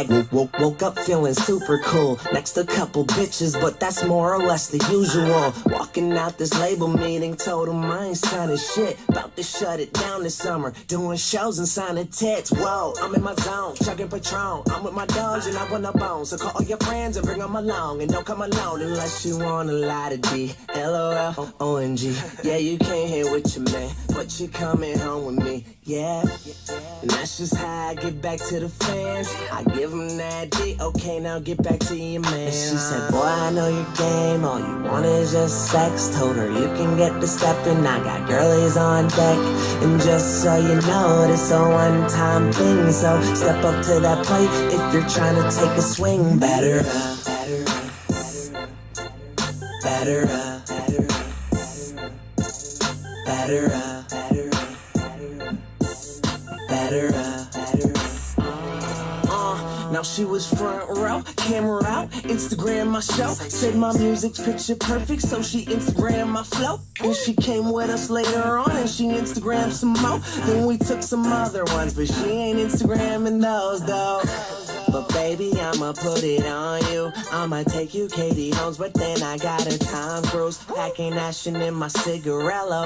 swag. Woke up feeling super cool. Next a couple bitches, but that's more or less the usual. Walking out this label meeting, told them I ain't signing shit. About to shut it down this summer. Doing shows and signing tits. Whoa, I'm in my zone, chugging Patron. I'm with my dogs and I want a bone. So call all your friends and bring them along. And don't come alone unless you want a lot of D. LOL, ONG. Yeah, you came here with your man, but you coming home with me. Yeah, and that's just how I get back to the fans. I give them that D. Okay, now get back to your man. And she said, boy, I know your game. All you want is just sex. Told her you can get the stepping. I got girlies on deck. And just so you know, this a one-time thing. So step up to that plate if you're trying to take a swing. Batter up, batter up, batter up, batter up, batter up. Now she was front row, camera out, Instagram my show. Said my music's picture perfect, so she Instagram my flow. And she came with us later on, and she Instagrammed some more. Then we took some other ones, but she ain't Instagramming those though. But baby, I'ma put it on you. I'ma take you Katie Holmes, but then I got a Tom Cruise. Packing action in my cigarello.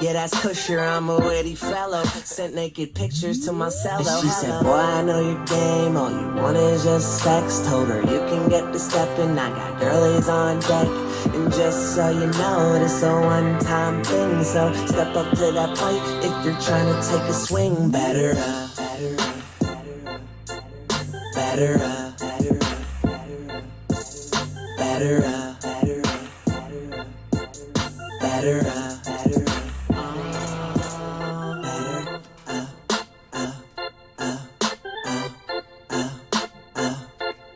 Yeah, that's Kusher, I'm a witty fellow. Sent naked pictures to my cello. And she said, boy, I know your game. All you want is just sex. Told her you can get the stepping. I got girlies on deck. And just so you know, this a one-time thing. So step up to that plate if you're trying to take a swing. Batter up, batter up. Batter up, batter up, batter up, batter up, batter up, batter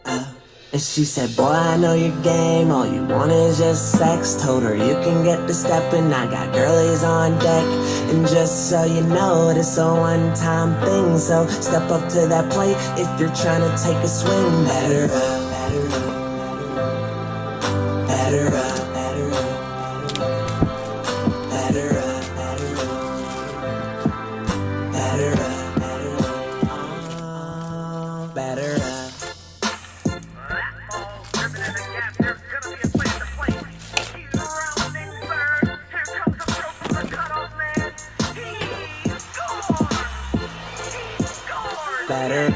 up. And she said, boy, I know your game. All you want is just sex. Told her you can get the stepping. I got girlies on deck. And just so you know, this a one-time thing. So step up to that plate if you're trying to take a swing. Batter up, batter up, batter up, batter up, batter up, batter up, batter up, batter up. Better.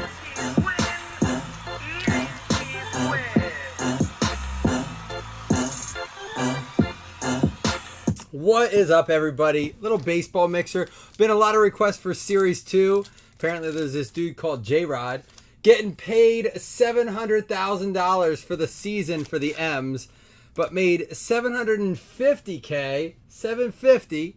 What is up, everybody? Little baseball mixer. Been a lot of requests for Series 2. Apparently there's this dude called J-Rod getting paid $700,000 for the season for the M's, but made $750K, $750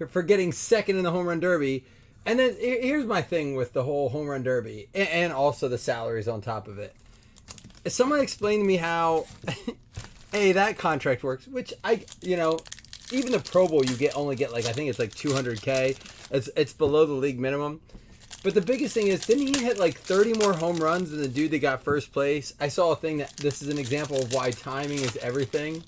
for getting second in the home run derby. And then here's my thing with the whole home run derby and also the salaries on top of it. Someone explained to me how, hey, that contract works, which even the Pro Bowl you only get like, I think it's like $200K. It's below the league minimum. But the biggest thing is, didn't he hit like 30 more home runs than the dude that got first place? I saw a thing that this is an example of why timing is everything.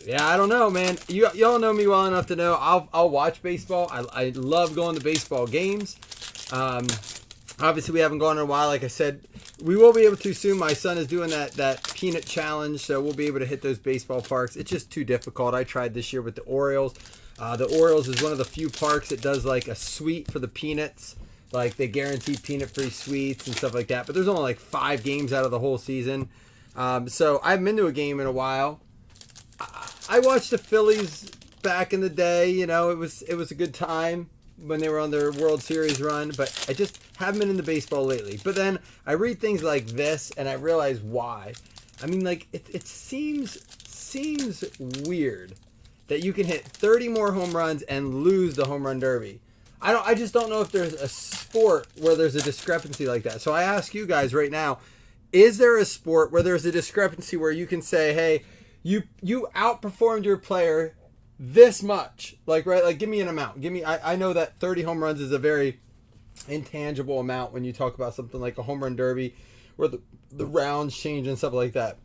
Yeah, I don't know, man. Y'all know me well enough to know I'll watch baseball. I love going to baseball games. Obviously, we haven't gone in a while. Like I said, we will be able to soon. My son is doing that peanut challenge, so we'll be able to hit those baseball parks. It's just too difficult. I tried this year with the Orioles. The Orioles is one of the few parks that does like a suite for the peanuts. Like they guarantee peanut-free sweets and stuff like that. But there's only like 5 games out of the whole season. So I haven't been to a game in a while. I watched the Phillies back in the day. You know, it was a good time when they were on their World Series run, but I just haven't been into baseball lately. But then I read things like this, and I realize why. I mean, like, it seems weird that you can hit 30 more home runs and lose the home run derby. I just don't know if there's a sport where there's a discrepancy like that. So I ask you guys right now, is there a sport where there's a discrepancy where you can say, hey, you outperformed your player this much? Like, right? Like, give me an amount. I know that 30 home runs is a very intangible amount when you talk about something like a home run derby where the rounds change and stuff like that.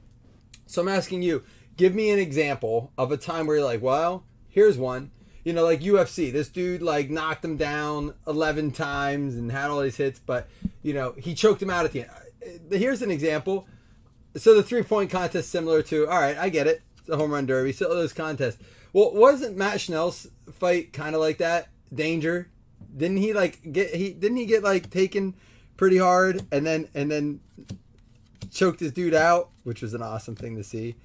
So I'm asking you, give me an example of a time where you're like, well, here's one. You know, like UFC. This dude, like, knocked him down 11 times and had all these hits, but he choked him out at the end. Here's an example. So the 3-point contest similar to, all right, I get it. It's a home run derby. So those contests. Well, wasn't Matt Schnell's fight kind of like that? Danger. Didn't he get taken pretty hard and then choked his dude out, which was an awesome thing to see.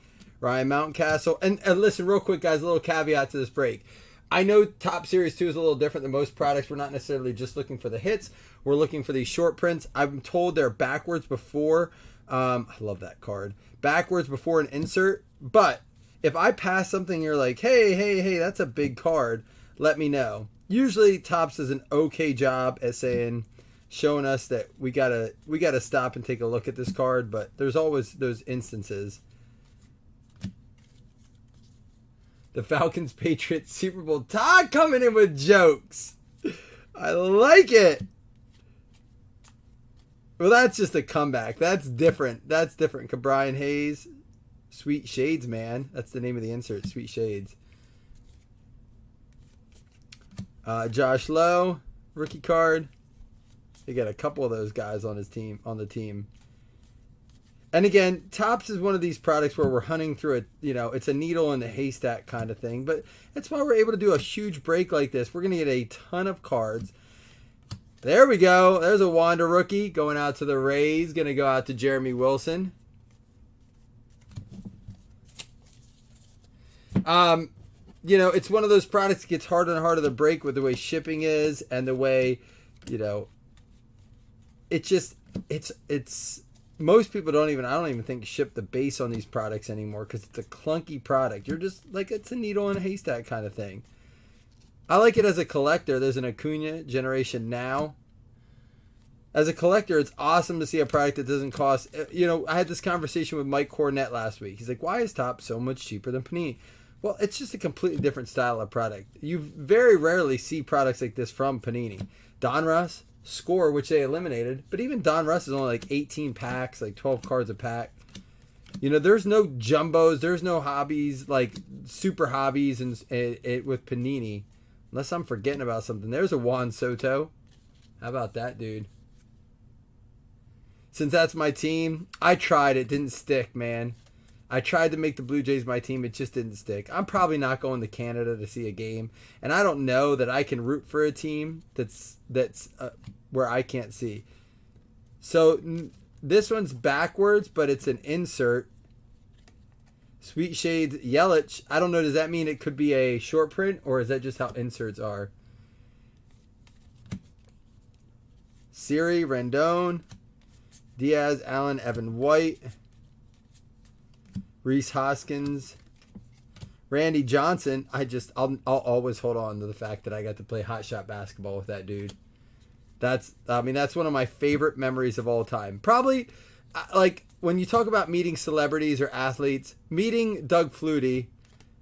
Ryan Mountcastle. And listen, real quick, guys, a little caveat to this break. I know Top Series 2 is a little different than most products. We're not necessarily just looking for the hits. We're looking for these short prints. I'm told they're backwards before. I love that card. Backwards before an insert. But if I pass something, you're like, hey, that's a big card. Let me know. Usually Topps does an okay job at showing us that we gotta stop and take a look at this card. But there's always those instances. The Falcons Patriots Super Bowl. Todd coming in with jokes. I like it. Well, that's just a comeback. That's different. Brian Hayes. Sweet Shades, man. That's the name of the insert. Sweet Shades. Josh Lowe. Rookie card. They got a couple of those guys on the team. And again, Topps is one of these products where we're hunting through it's a needle in the haystack kind of thing. But that's why we're able to do a huge break like this. We're going to get a ton of cards. There we go. There's a Wanda rookie going out to the Rays. Going to go out to Jeremy Wilson. It's one of those products that gets harder and harder to break with the way shipping is and the way, it's most people I don't even think ship the base on these products anymore because it's a clunky product. You're just like, it's a needle in a haystack kind of thing. I like it as a collector. There's an Acuna Generation Now. As a collector, it's awesome to see a product that doesn't cost, I had this conversation with Mike Cornett last week. He's like, why is Topps so much cheaper than Panini? Well, it's just a completely different style of product. You very rarely see products like this from Panini. Donruss, Score, which they eliminated, but even Donruss is only like 18 packs, like 12 cards a pack. There's no jumbos, there's no hobbies, like super hobbies and with Panini, unless I'm forgetting about something. There's a Juan Soto. How about that, dude? Since that's my team, I tried. It didn't stick, man. I tried to make the Blue Jays my team. It just didn't stick. I'm probably not going to Canada to see a game. And I don't know that I can root for a team that's where I can't see. So this one's backwards, but it's an insert. Sweet Shades Yelich. I don't know. Does that mean it could be a short print? Or is that just how inserts are? Siri, Rendon. Diaz, Allen, Evan White. Reese Hoskins, Randy Johnson. I'll always hold on to the fact that I got to play hot shot basketball with that dude. That's one of my favorite memories of all time. Probably, like when you talk about meeting celebrities or athletes, meeting Doug Flutie.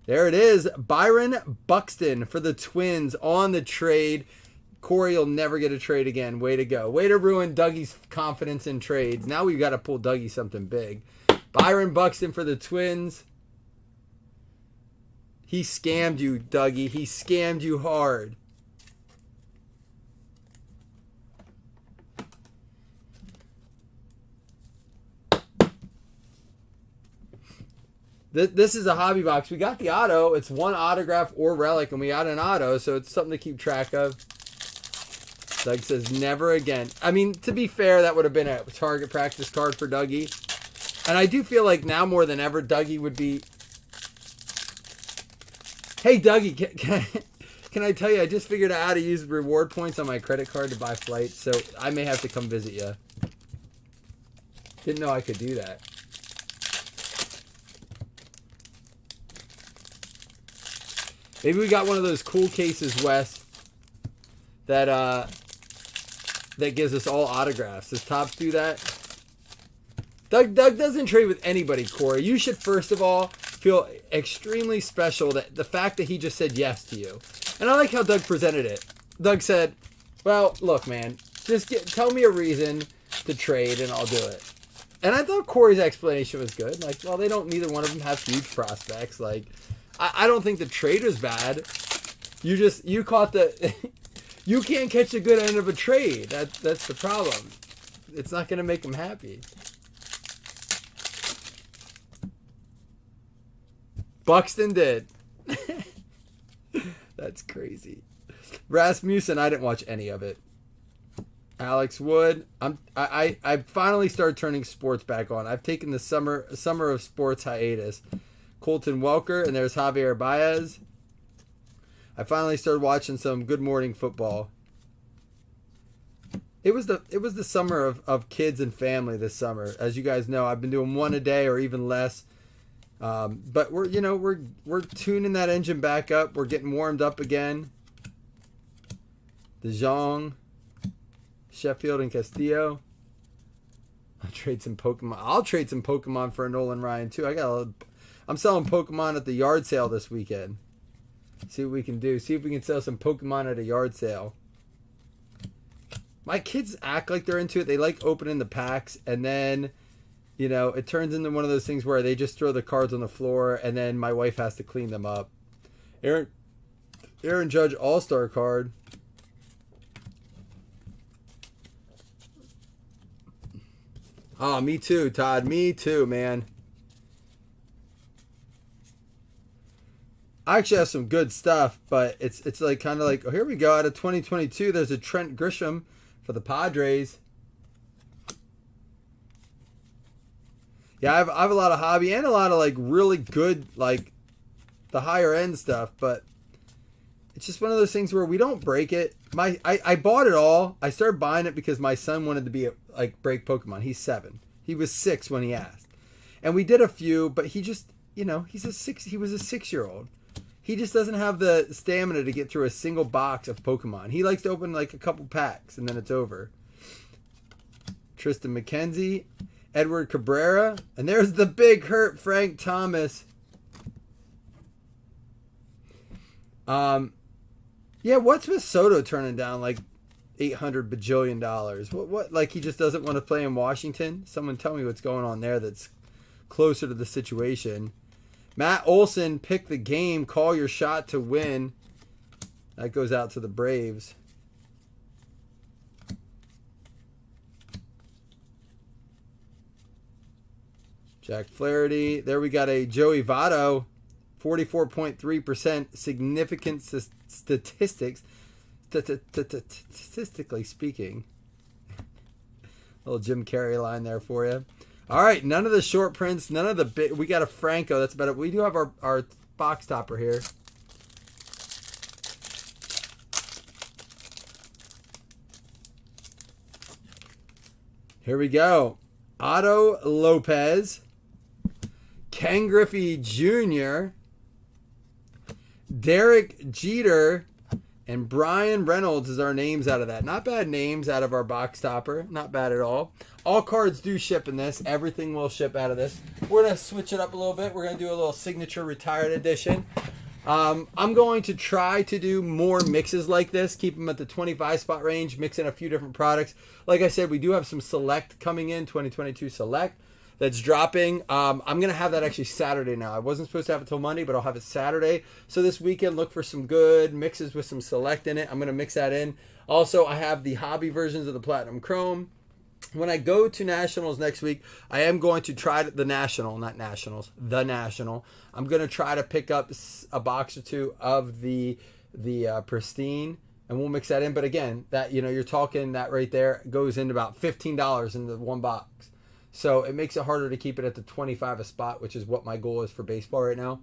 There it is, Byron Buxton for the Twins on the trade. Corey will never get a trade again. Way to go. Way to ruin Dougie's confidence in trades. Now we've got to pull Dougie something big. Byron Buxton for the Twins. He scammed you, Dougie. He scammed you hard. This is a hobby box. We got the auto. It's one autograph or relic, and we got an auto, so it's something to keep track of. Doug says never again. I mean, to be fair, that would have been a target practice card for Dougie. And I do feel like now more than ever, Dougie would be... Hey, Dougie, can I tell you, I just figured out how to use reward points on my credit card to buy flights, so I may have to come visit you. Didn't know I could do that. Maybe we got one of those cool cases, Wes, that gives us all autographs. Does Topps do that? Doug doesn't trade with anybody, Corey. You should, first of all, feel extremely special that the fact that he just said yes to you. And I like how Doug presented it. Doug said, well, look, man, just tell me a reason to trade and I'll do it. And I thought Corey's explanation was good. Like, well, neither one of them have huge prospects. Like, I don't think the trade was bad. You caught the... You can't catch the good end of a trade. That's the problem. it's not going to make him happy. Buxton did. That's crazy. Rasmussen, I didn't watch any of it. Alex Wood, I finally started turning sports back on. I've taken the summer of sports hiatus. Colton Welker, and there's Javier Baez. I finally started watching some Good Morning Football. It was the summer of kids and family this summer. As you guys know, I've been doing one a day or even less. But we're tuning that engine back up. We're getting warmed up again. DeJong, Sheffield, and Castillo. I'll trade some Pokemon for a Nolan Ryan too. I'm selling Pokemon at the yard sale this weekend. See what we can do. See if we can sell some Pokemon at a yard sale. My kids act like they're into it. They like opening the packs, and then, it turns into one of those things where they just throw the cards on the floor, and then my wife has to clean them up. Aaron Judge All-Star card. Oh, me too, Todd. Me too, man. I actually have some good stuff, but it's like kind of like, oh, here we go. Out of 2022, there's a Trent Grisham for the Padres. Yeah, I have a lot of hobby and a lot of like really good, like the higher end stuff, but it's just one of those things where we don't break it. I bought it all. I started buying it because my son wanted to break Pokemon. He's 7. He was 6 when he asked. And we did a few, but he just, he was a 6-year-old. He just doesn't have the stamina to get through a single box of Pokemon. He likes to open like a couple packs and then it's over. Tristan McKenzie, Edward Cabrera, and there's the big hurt Frank Thomas. Yeah, what's with Soto turning down like $800 bajillion? What? Like he just doesn't want to play in Washington? Someone tell me what's going on there that's closer to the situation. Matt Olson, pick the game, call your shot to win. That goes out to the Braves. Jack Flaherty. There we got a Joey Votto. 44.3% significant statistics. Statistically speaking. Little Jim Carrey line there for you. All right, none of the short prints, none of the big. We got a Franco. That's about it. We do have our box topper here. Here we go. Otto Lopez, Ken Griffey Jr., Derek Jeter, and Brian Reynolds is our names out of that. Not bad names out of our box topper. Not bad at all. All cards do ship in this. Everything will ship out of this. We're going to switch it up a little bit. We're going to do a little signature retired edition. I'm going to try to do more mixes like this. Keep them at the 25 spot range. Mix in a few different products. Like I said, we do have some Select coming in. 2022 Select. That's dropping. I'm going to have that actually Saturday now. I wasn't supposed to have it till Monday, but I'll have it Saturday. So this weekend, look for some good mixes with some Select in it. I'm going to mix that in. Also, I have the hobby versions of the Platinum Chrome. When I go to Nationals next week, I am going to try the National. I'm going to try to pick up a box or two of the Pristine, and we'll mix that in. But again, that you're talking that right there goes in about $15 in the one box. So it makes it harder to keep it at the 25 a spot, which is what my goal is for baseball right now.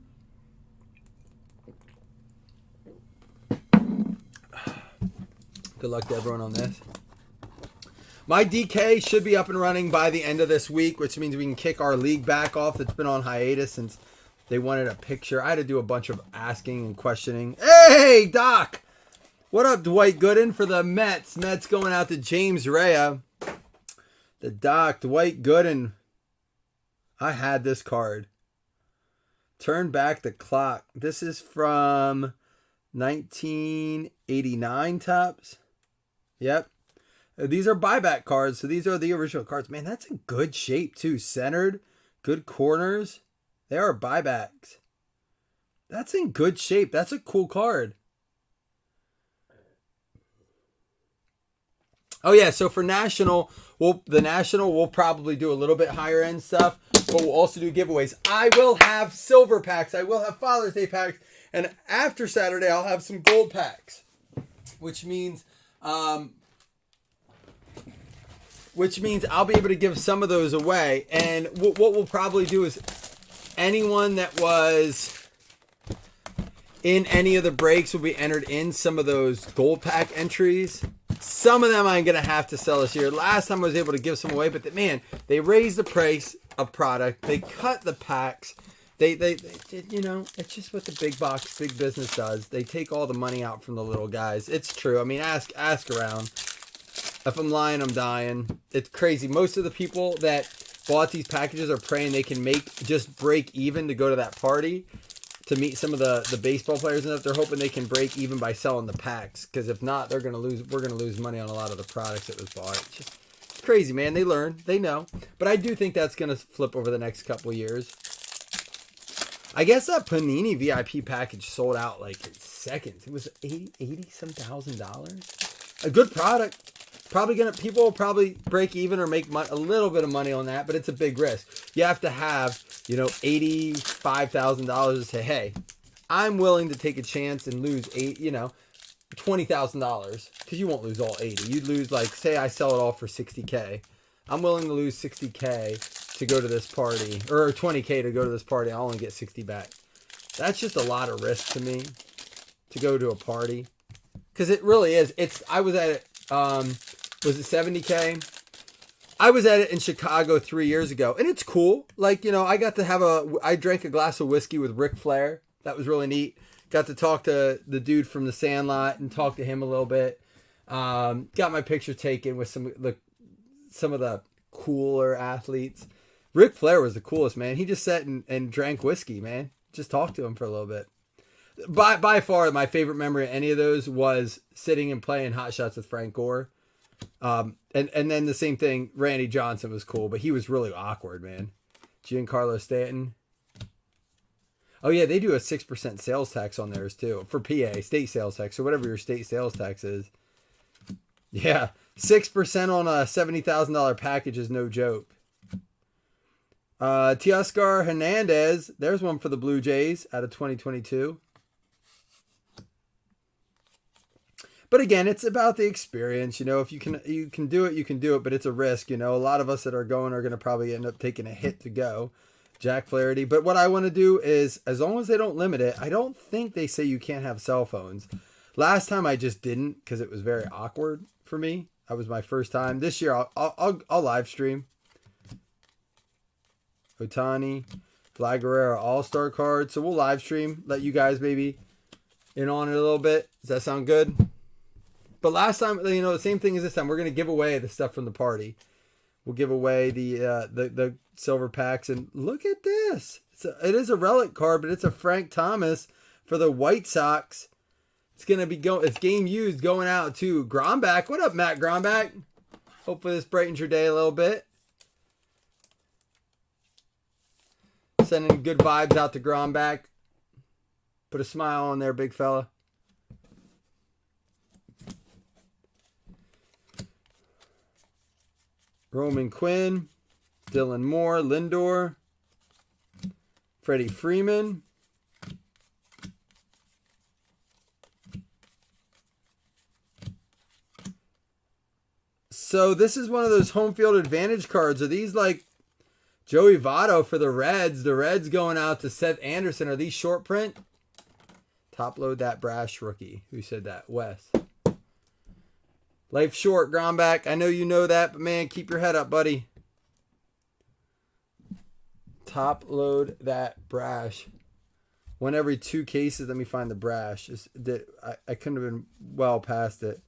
Good luck to everyone on this. My DK should be up and running by the end of this week, which means we can kick our league back off that's been on hiatus since they wanted a picture. I had to do a bunch of asking and questioning. Hey, Doc! What up, Dwight Gooden for the Mets? Mets going out to James Rea. The Doc, Dwight Gooden. I had this card. Turn back the clock. This is from 1989 tops. Yep. These are buyback cards, so these are the original cards. Man, that's in good shape, too. Centered, good corners. They are buybacks. That's in good shape. That's a cool card. Oh yeah, so for National, we'll probably do a little bit higher end stuff, but we'll also do giveaways. I will have silver packs. I will have Father's Day packs, and after Saturday, I'll have some gold packs, which means I'll be able to give some of those away. And what we'll probably do is anyone that was in any of the breaks will be entered in some of those gold pack entries. Some of them I'm going to have to sell this year. Last time I was able to give some away, but man, they raised the price of product. They cut the packs. They it's just what the big box, big business does. They take all the money out from the little guys. It's true. I mean, ask around. If I'm lying, I'm dying. It's crazy. Most of the people that bought these packages are praying they can just break even to go to that party, to meet some of the baseball players, and that they're hoping they can break even by selling the packs. Because if not, we're gonna lose money on a lot of the products that was bought. It's crazy, man. They learn, they know. But I do think that's gonna flip over the next couple years. I guess that Panini VIP package sold out like in seconds. It was $80 some thousand. A good product. People will probably break even or make a little bit of money on that, but it's a big risk. You have to have, $85,000 to say, hey, I'm willing to take a chance and lose $20,000, because you won't lose all 80. You'd lose, like, say I sell it all for $60K. I'm willing to lose $60K to go to this party, or $20K to go to this party. I'll only get 60 back. That's just a lot of risk to me to go to a party, because it really is. I was at it. Was it 70K? I was at it in Chicago 3 years ago, and it's cool. Like, I got to I drank a glass of whiskey with Ric Flair. That was really neat. Got to talk to the dude from the Sandlot and talk to him a little bit. Got my picture taken with some of the cooler athletes. Ric Flair was the coolest, man. He just sat and drank whiskey, man. Just talked to him for a little bit. By far, my favorite memory of any of those was sitting and playing Hot Shots with Frank Gore. And then the same thing, Randy Johnson was cool, but he was really awkward, man. Giancarlo Stanton. Oh yeah, they do a 6% sales tax on theirs too, for PA, state sales tax, or whatever your state sales tax is. Yeah, 6% on a $70,000 package is no joke. Teoscar Hernandez, there's one for the Blue Jays out of 2022. But again, it's about the experience. If you can do it, you can do it, but it's a risk. A lot of us that are going are going to probably end up taking a hit to go. Jack Flaherty. But what I want to do is, as long as they don't limit it, I don't think they say you can't have cell phones. Last time I just didn't, because it was very awkward for me. That was my first time. This year I'll live stream. Otani, Vlad Guerrero All-Star card. So we'll live stream. Let you guys maybe in on it a little bit. Does that sound good? But last time, the same thing as this time. We're going to give away the stuff from the party. We'll give away the silver packs. And look at this. It is a relic card, but it's a Frank Thomas for the White Sox. It's going to be it's game used going out to Gromback. What up, Matt Gromback? Hopefully this brightens your day a little bit. Sending good vibes out to Gromback. Put a smile on there, big fella. Roman Quinn, Dylan Moore, Lindor, Freddie Freeman. So this is one of those home field advantage cards. Are these like Joey Votto for the Reds? The Reds going out to Seth Anderson. Are these short print? Top load that brash rookie. Who said that? Wes. Life short, Gromback. I know you know that, but man, keep your head up, buddy. Top load that brash. One every 2 cases. Let me find the brash. I couldn't have been well past it.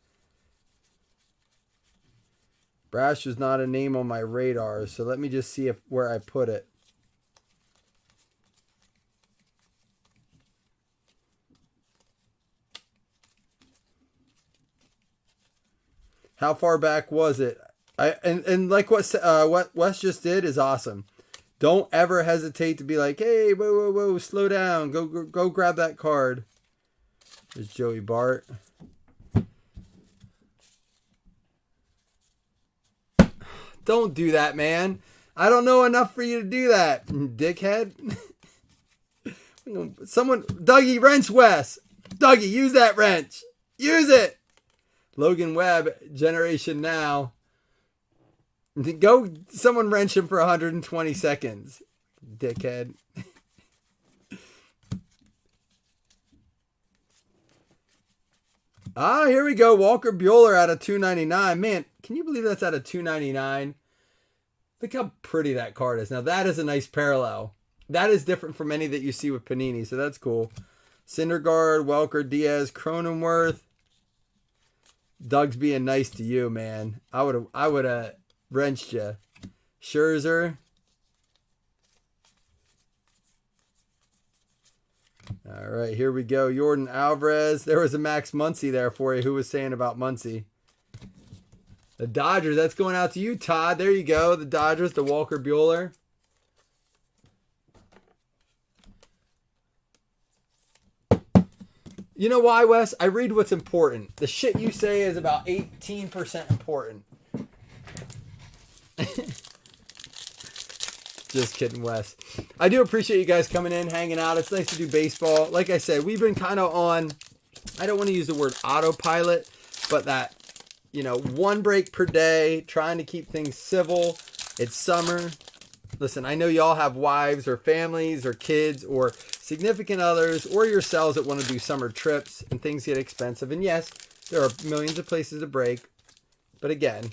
Brash was not a name on my radar, so let me just see where I put it. How far back was it? And like what Wes just did is awesome. Don't ever hesitate to be like, hey, whoa, slow down. Go grab that card. There's Joey Bart. Don't do that, man. I don't know enough for you to do that, dickhead. Someone, Dougie, wrench Wes. Dougie, use that wrench. Use it. Logan Webb, Generation Now. Go, someone wrench him for 120 seconds, dickhead. Here we go. Walker Bueller out of 299. Man, can you believe that's out of 299? Look how pretty that card is. Now, that is a nice parallel. That is different from any that you see with Panini, so that's cool. Syndergaard, Welker, Diaz, Cronenworth. Doug's being nice to you, man. I would have wrenched you. Scherzer. All right, here we go. Jordan Alvarez. There was a Max Muncy there for you. Who was saying about Muncy? The Dodgers. That's going out to you, Todd. There you go. The Dodgers, the Walker Bueller. You know why, Wes? I read what's important. The shit you say is about 18% important. Just kidding, Wes. I do appreciate you guys coming in, hanging out. It's nice to do baseball. Like I said, we've been kind of on, I don't want to use the word autopilot, but that, one break per day, trying to keep things civil. It's summer. Listen, I know y'all have wives or families or kids or significant others or yourselves that want to do summer trips and things get expensive. And yes, there are millions of places to break. But again,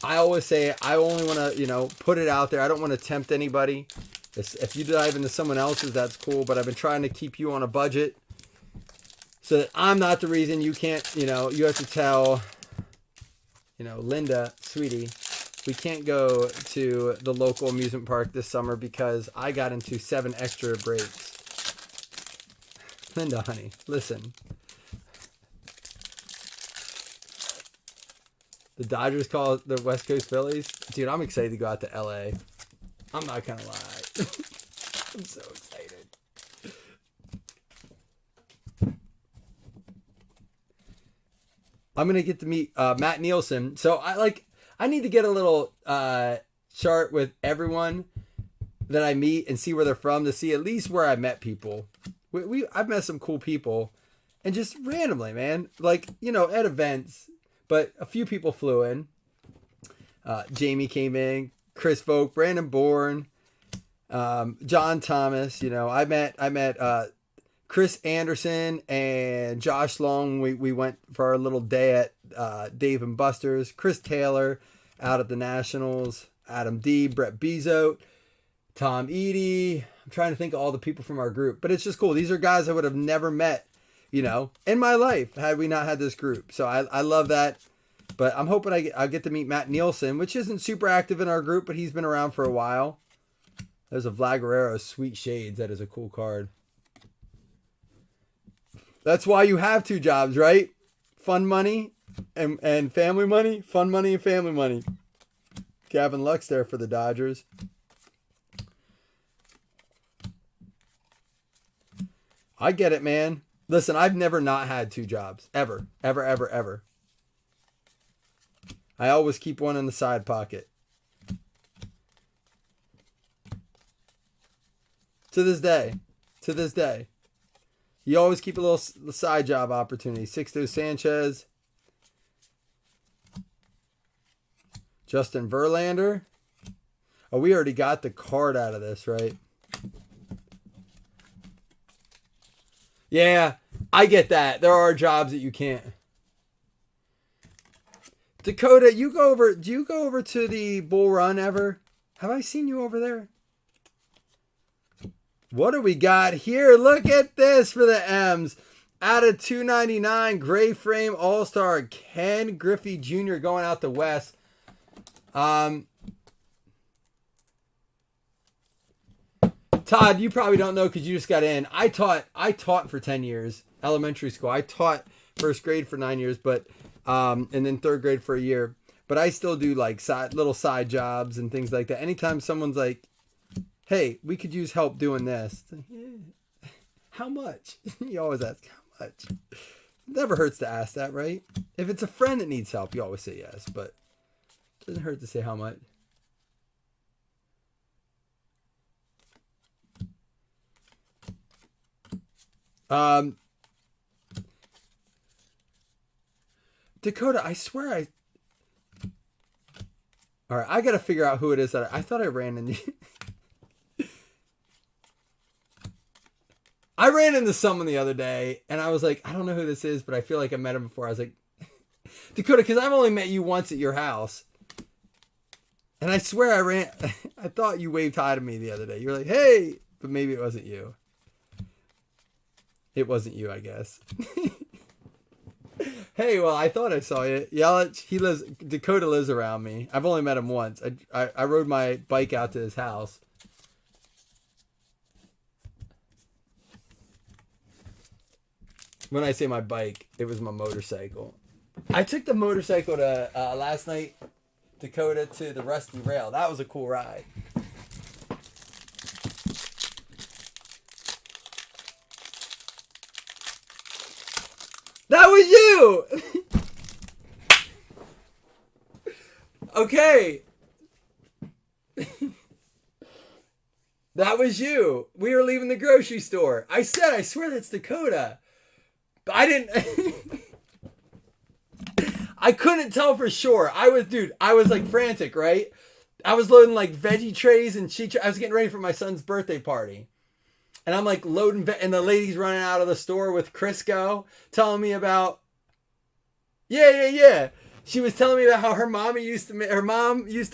I always say I only want to, put it out there. I don't want to tempt anybody. If you dive into someone else's, that's cool. But I've been trying to keep you on a budget so that I'm not the reason you can't, you have to tell, Linda, sweetie, we can't go to the local amusement park this summer because I got into 7 extra breaks. Linda, honey, listen. The Dodgers call it the West Coast Phillies. Dude, I'm excited to go out to LA. I'm not gonna lie. I'm so excited. I'm gonna get to meet Matt Nielsen. So I need to get a little chart with everyone that I meet and see where they're from to see at least where I met people. I've met some cool people, and just randomly, man, at events. But a few people flew in. Jamie came in, Chris Vogt, Brandon Bourne, John Thomas. I met Chris Anderson and Josh Long. We went for our little day at Dave and Buster's. Chris Taylor out at the Nationals. Adam D, Brett Bezos, Tom Eady. I'm trying to think of all the people from our group, but it's just cool. These are guys I would have never met, in my life had we not had this group. So I love that. But I'm hoping I'll get to meet Matt Nielsen, which isn't super active in our group, but he's been around for a while. There's a Vlad Guerrero Sweet Shades. That is a cool card. That's why you have 2 jobs, right? Fun money and family money. Fun money and family money. Gavin Lux there for the Dodgers. I get it, man. Listen, I've never not had 2 jobs. Ever. Ever, ever, ever. I always keep one in the side pocket. To this day. To this day. You always keep a little side job opportunity. Sixto Sanchez. Justin Verlander. Oh, we already got the card out of this, right? Yeah, I get that. There are jobs that you can't. Dakota, do you go over to the Bull Run ever? Have I seen you over there? What do we got here? Look at this for the M's. Out of 299, gray frame all-star Ken Griffey Jr. going out the West. Todd, you probably don't know because you just got in. I taught for 10 years, elementary school. I taught first grade for 9 years, but and then third grade for a year. But I still do little side jobs and things like that. Anytime someone's like, "Hey, we could use help doing this," like, yeah. How much? You always ask how much. It never hurts to ask that, right? If it's a friend that needs help, you always say yes. But Doesn't hurt to say how much. Dakota, I swear all right, I gotta figure out who it is that I thought I ran into. I ran into someone the other day, and I was like, I don't know who this is, but I feel like I met him before. I was like, Dakota, because I've only met you once at your house. And I swear I thought you waved hi to me the other day. You were like, hey, but maybe it wasn't you. It wasn't you, I guess. Hey, well, I thought I saw you. Dakota lives around me. I've only met him once. I rode my bike out to his house. When I say my bike, it was my motorcycle. I took the motorcycle to last night, Dakota, to the Rusty Rail. That was a cool ride. That was you! Okay. That was you. We were leaving the grocery store. I swear that's Dakota. But I didn't... I couldn't tell for sure. I was like frantic, right? I was loading like veggie trays and I was getting ready for my son's birthday party. And I'm like loading, and the lady's running out of the store with Crisco, telling me about, yeah. She was telling me about how her mama used to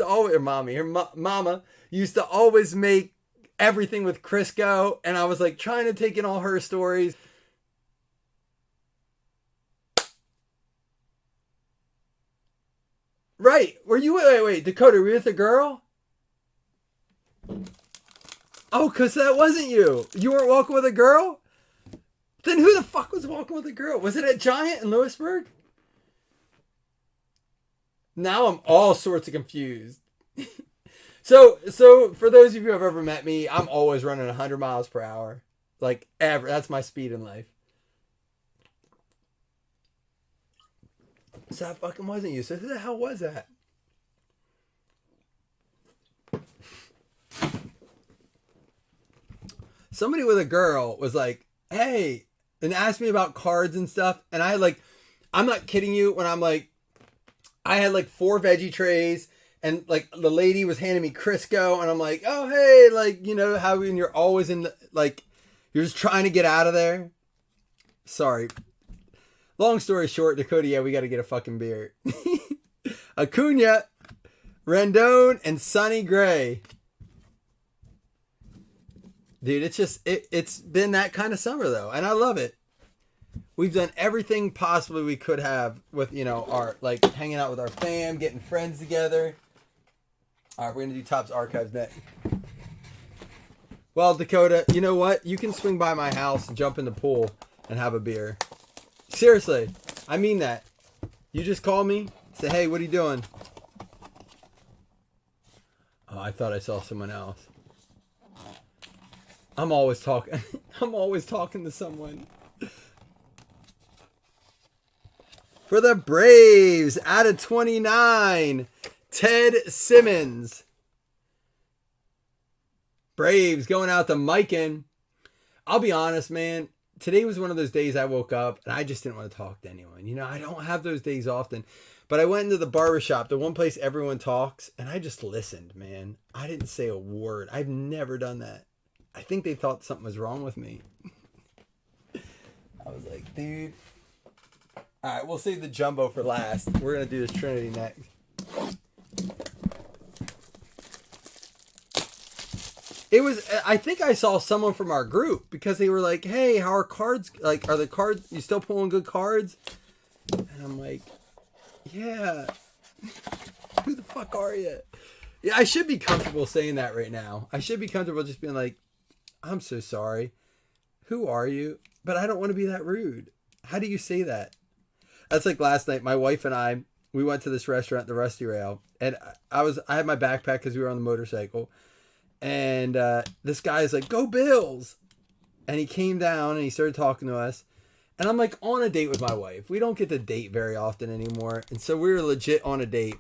always make everything with Crisco. And I was like trying to take in all her stories. Right. Wait, Dakota, were you with a girl? Oh, because that wasn't you. You weren't walking with a girl? Then who the fuck was walking with a girl? Was it at Giant in Lewisburg? Now I'm all sorts of confused. So for those of you who have ever met me, I'm always running 100 miles per hour. Like, ever. That's my speed in life. So that fucking wasn't you. So who the hell was that? Somebody with a girl was like, hey, and asked me about cards and stuff. And I I'm not kidding you when I'm like, I had like 4 veggie trays and like the lady was handing me Crisco and I'm like, oh, hey, like, you know, how when you're always in the, like, you're just trying to get out of there. Sorry. Long story short, Dakota, yeah, we got to get a fucking beer. Acuna, Rendon, and Sonny Gray. Dude, it's been that kind of summer though, and I love it. We've done everything possibly we could have with, you know, our, like, hanging out with our fam, getting friends together. All right, we're going to do Topps Archives next. Well, Dakota, you know what? You can swing by my house and jump in the pool and have a beer. Seriously, I mean that. You just call me, say, hey, what are you doing? Oh, I thought I saw someone else. I'm always talking. I'm always talking to someone. For the Braves, out of 29, Ted Simmons. Braves going out to Mikan. I'll be honest, man. Today was one of those days I woke up and I just didn't want to talk to anyone. You know, I don't have those days often. But I went into the barbershop, the one place everyone talks, and I just listened, man. I didn't say a word. I've never done that. I think they thought something was wrong with me. I was like, dude. All right, we'll save the jumbo for last. We're going to do this Trinity next. It was, I think I saw someone from our group because they were like, hey, how are cards? Like, are the cards, you still pulling good cards? And I'm like, yeah. Who the fuck are you? Yeah, I should be comfortable saying that right now. I should be comfortable just being like, I'm so sorry. Who are you? But I don't want to be that rude. How do you say that? That's like last night, my wife and I, we went to this restaurant, the Rusty Rail, and I had my backpack because we were on the motorcycle. And this guy is like, go Bills. And he came down and he started talking to us. And I'm like on a date with my wife. We don't get to date very often anymore. And so we were legit on a date.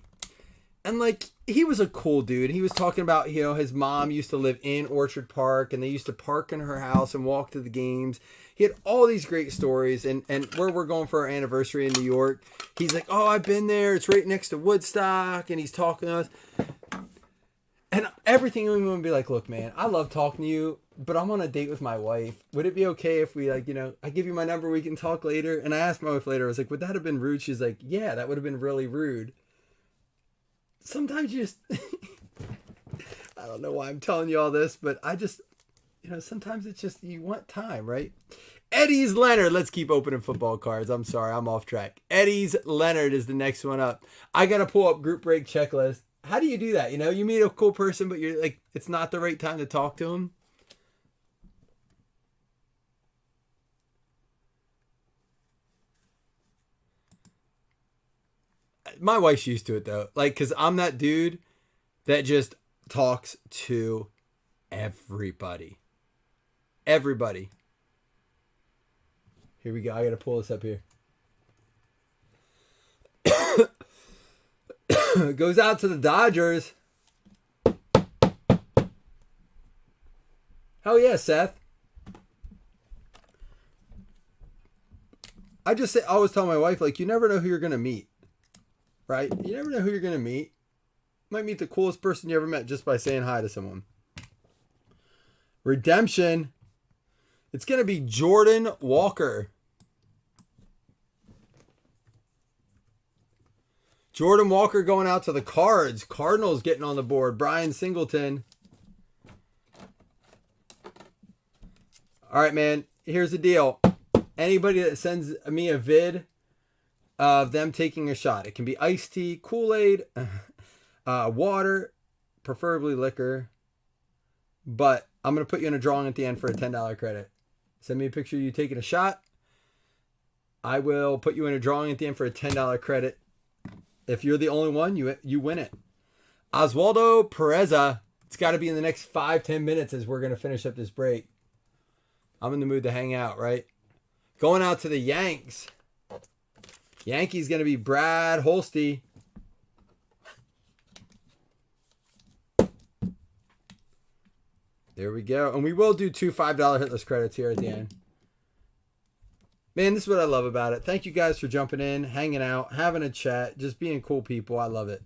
And like, he was a cool dude. He was talking about, you know, his mom used to live in Orchard Park and they used to park in her house and walk to the games. He had all these great stories. And where we're going for our anniversary in New York, he's like, oh, I've been there. It's right next to Woodstock. And he's talking to us. And everything we would be like, look, man, I love talking to you, but I'm on a date with my wife. Would it be okay if we, like, you know, I give you my number, we can talk later? And I asked my wife later, I was like, would that have been rude? She's like, yeah, that would have been really rude. Sometimes you just, I don't know why I'm telling you all this, but I just, you know, sometimes it's just, you want time, right? Eddie's Leonard. Let's keep opening football cards. I'm sorry, I'm off track. Eddie's Leonard is the next one up. I got to pull up group break checklist. How do you do that? You know, you meet a cool person, but you're like, it's not the right time to talk to him. My wife's used to it though. Like, cause I'm that dude that just talks to everybody. Everybody. Here we go. I got to pull this up here. Goes out to the Dodgers. Hell yeah, Seth. I always tell my wife, like, you never know who you're going to meet. Right? You never know who you're going to meet. Might meet the coolest person you ever met just by saying hi to someone. Redemption. It's going to be Jordan Walker. Jordan Walker going out to the Cards. Cardinals getting on the board. Brian Singleton. All right, man. Here's the deal. Anybody that sends me a vid of them taking a shot. It can be iced tea, Kool-Aid, water, preferably liquor. But I'm going to put you in a drawing at the end for a $10 credit. Send me a picture of you taking a shot. I will put you in a drawing at the end for a $10 credit. If you're the only one, you win it. Oswaldo Pereza. It's got to be in the next 5-10 minutes as we're going to finish up this break. I'm in the mood to hang out, right? Going out to the Yanks. Yankees going to be Brad Holsty. There we go. And we will do 2 $5 hitless credits here at the end. Man, this is what I love about it. Thank you guys for jumping in, hanging out, having a chat, just being cool people. I love it.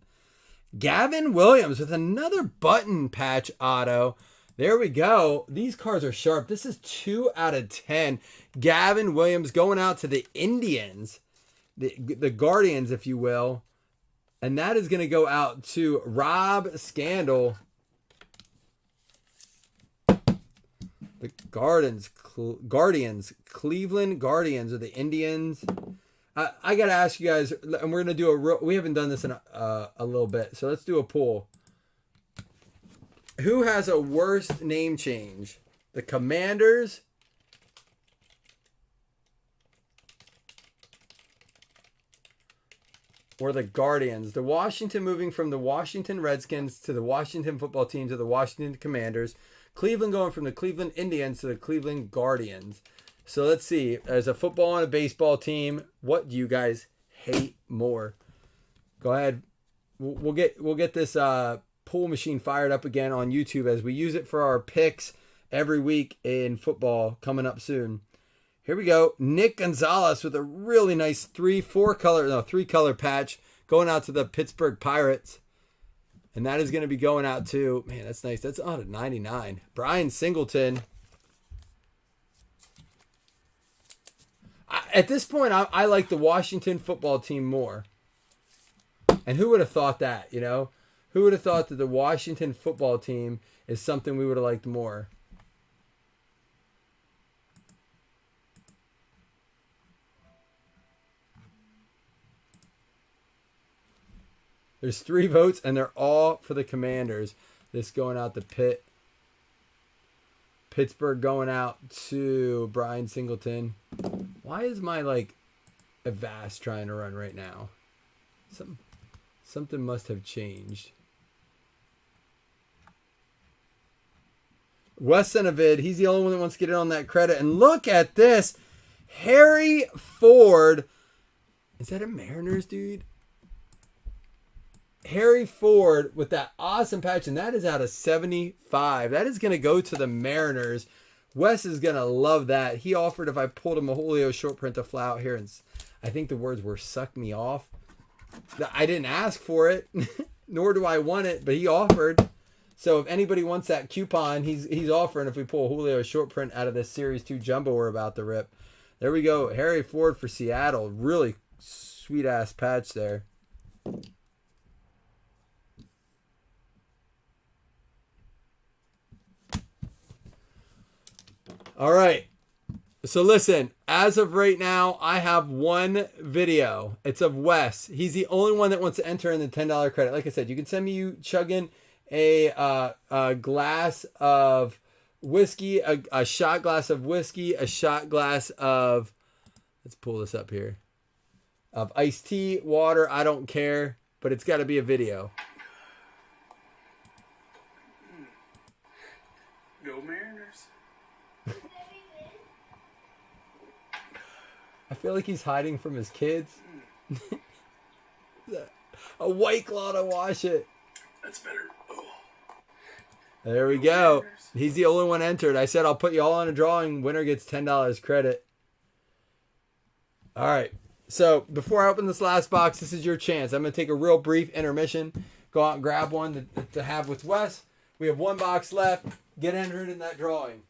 Gavin Williams with another button patch auto. There we go. These cards are sharp. This is 2 out of 10. Gavin Williams going out to the Indians. The Guardians, if you will. And that is going to go out to Rob Scandal. The Guardians, Cleveland Guardians, or the Indians. I got to ask you guys, and we're going to do we haven't done this in a little bit, so let's do a poll. Who has a worst name change? The Commanders or the Guardians? The Washington moving from the Washington Redskins to the Washington football team to the Washington Commanders. Cleveland going from the Cleveland Indians to the Cleveland Guardians. So let's see. As a football and a baseball team, what do you guys hate more? Go ahead. We'll get this pool machine fired up again on YouTube as we use it for our picks every week in football coming up soon. Here we go. Nick Gonzalez with a really nice 3 color patch going out to the Pittsburgh Pirates. And that is going to be going out to, man, that's nice. That's out of 99. Brian Singleton. At this point, I like the Washington football team more. And who would have thought that, you know? Who would have thought that the Washington football team is something we would have liked more? There's 3 votes, and they're all for the Commanders. This going out to Pitt. Pittsburgh going out to Brian Singleton. Why is my, Avast trying to run right now? Something must have changed. Wes Senavid, he's the only one that wants to get in on that credit. And look at this. Harry Ford. Is that a Mariners dude? Harry Ford with that awesome patch, and that is out of 75. That is going to go to the Mariners. Wes is going to love that. He offered if I pulled him a Julio short print to fly out here, and I think the words were "suck me off." I didn't ask for it, nor do I want it, but he offered. So if anybody wants that coupon, he's offering if we pull a Julio short print out of this Series 2 Jumbo we're about to rip. There we go. Harry Ford for Seattle. Really sweet-ass patch there. All right. So listen, as of right now, I have one video. It's of Wes. He's the only one that wants to enter in the $10 credit. Like I said, you can send me you chugging a glass of whiskey, a shot glass of whiskey, a shot glass of, let's pull this up here, of iced tea, water, I don't care, but it's got to be a video. Go Mariners. I feel like he's hiding from his kids. A White Claw to wash it. That's better. Oh. There we go. He's the only one entered. I said I'll put you all on a drawing. Winner gets $10 credit. All right. So before I open this last box, this is your chance. I'm going to take a real brief intermission. Go out and grab one to have with Wes. We have one box left. Get entered in that drawing.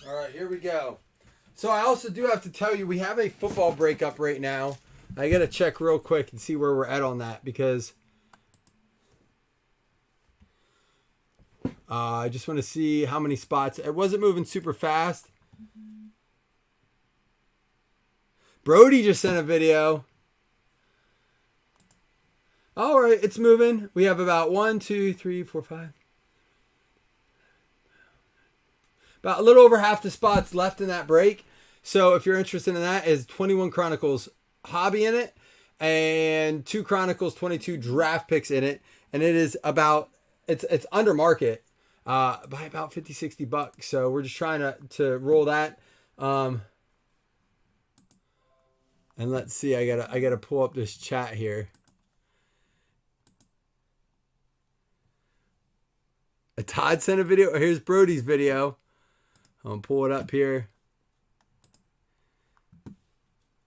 All right, here we go. So I also do have to tell you, we have a football breakup right now. I got to check real quick and see where we're at on that because I just want to see how many spots. It wasn't moving super fast. Brody just sent a video. All right, it's moving. We have about 1, 2, 3, 4, 5. About a little over half the spots left in that break. So if you're interested in that, is 21 Chronicles Hobby in it and 2 Chronicles 22 draft picks in it. And it is about, it's under market by about 50, 60 bucks. So we're just trying to roll that. And let's see, I gotta pull up this chat here. Todd sent a video. Here's Brody's video. I'm going to pull it up here.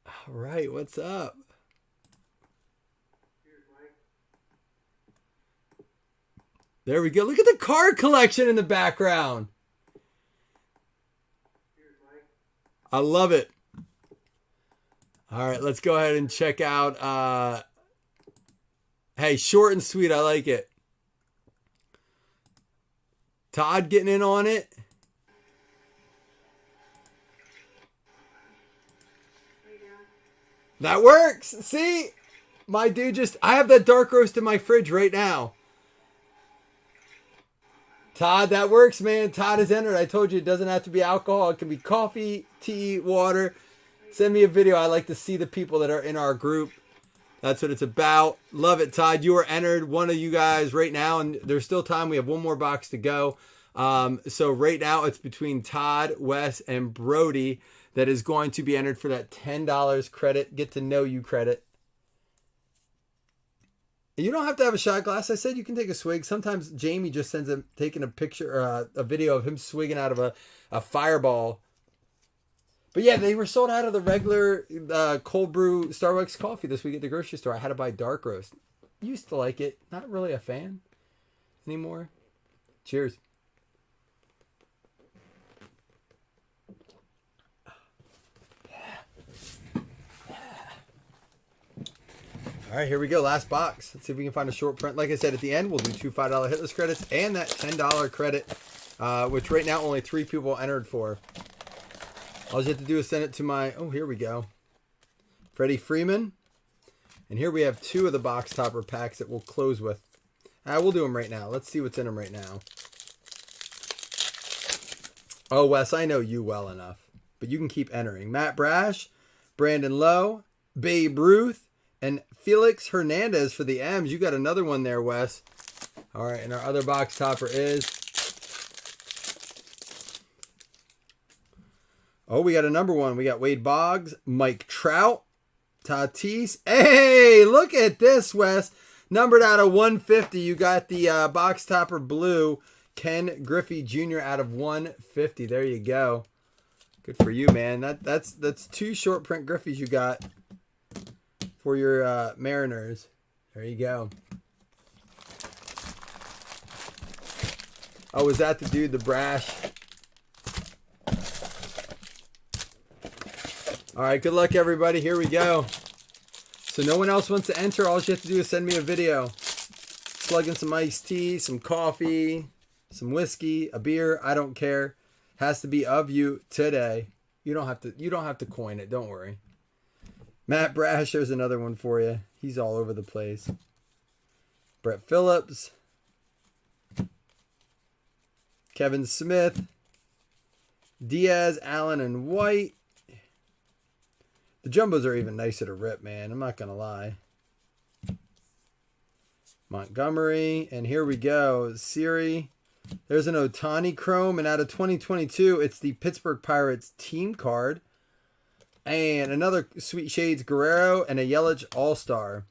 All right, what's up? There we go. Look at the card collection in the background. I love it. All right, let's go ahead and check out. Hey, short and sweet. I like it. Todd getting in on it. That works. See? My dude I have that dark roast in my fridge right now. Todd, that works, man. Todd is entered. I told you it doesn't have to be alcohol. It can be coffee, tea, water. Send me a video. I like to see the people that are in our group. That's what it's about. Love it, Todd. You are entered. One of you guys right now, and there's still time. We have one more box to go. So right now it's between Todd, Wes, and Brody that is going to be entered for that $10 credit. Get to know you credit. You don't have to have a shot glass. I said you can take a swig. Sometimes Jamie just sends him taking a picture or a video of him swigging out of a fireball. But yeah, they were sold out of the regular cold brew Starbucks coffee this week at the grocery store. I had to buy dark roast. Used to like it. Not really a fan anymore. Cheers. All right, here we go. Last box. Let's see if we can find a short print. Like I said, at the end, we'll do 2 $5 hitless credits and that $10 credit, which right now only 3 people entered for. All you have to do is send it to my, oh, here we go. Freddie Freeman. And here we have 2 of the box topper packs that we'll close with. We'll do them right now. Let's see what's in them right now. Oh, Wes, I know you well enough, but you can keep entering. Matt Brash, Brandon Lowe, Babe Ruth, and Felix Hernandez for the M's. You got another one there, Wes. All right, and our other box topper is... Oh, we got a number 1. We got Wade Boggs, Mike Trout, Tatis. Hey, look at this, Wes. Numbered out of 150. You got the box topper blue, Ken Griffey Jr. out of 150. There you go. Good for you, man. That's 2 short print Griffies you got for your Mariners. There you go. Oh, was that the dude, the Brash? All right, good luck, everybody. Here we go. So no one else wants to enter. All you have to do is send me a video. Plug in some iced tea, some coffee, some whiskey, a beer. I don't care. Has to be of you today. You don't have to coin it. Don't worry. Matt Brash, there's another one for you. He's all over the place. Brett Phillips. Kevin Smith. Diaz, Allen, and White. The jumbos are even nicer to rip, man. I'm not going to lie. Montgomery. And here we go. Siri. There's an Ohtani Chrome. And out of 2022, it's the Pittsburgh Pirates team card. And another Sweet Shades Guerrero and a Yelich All-Star.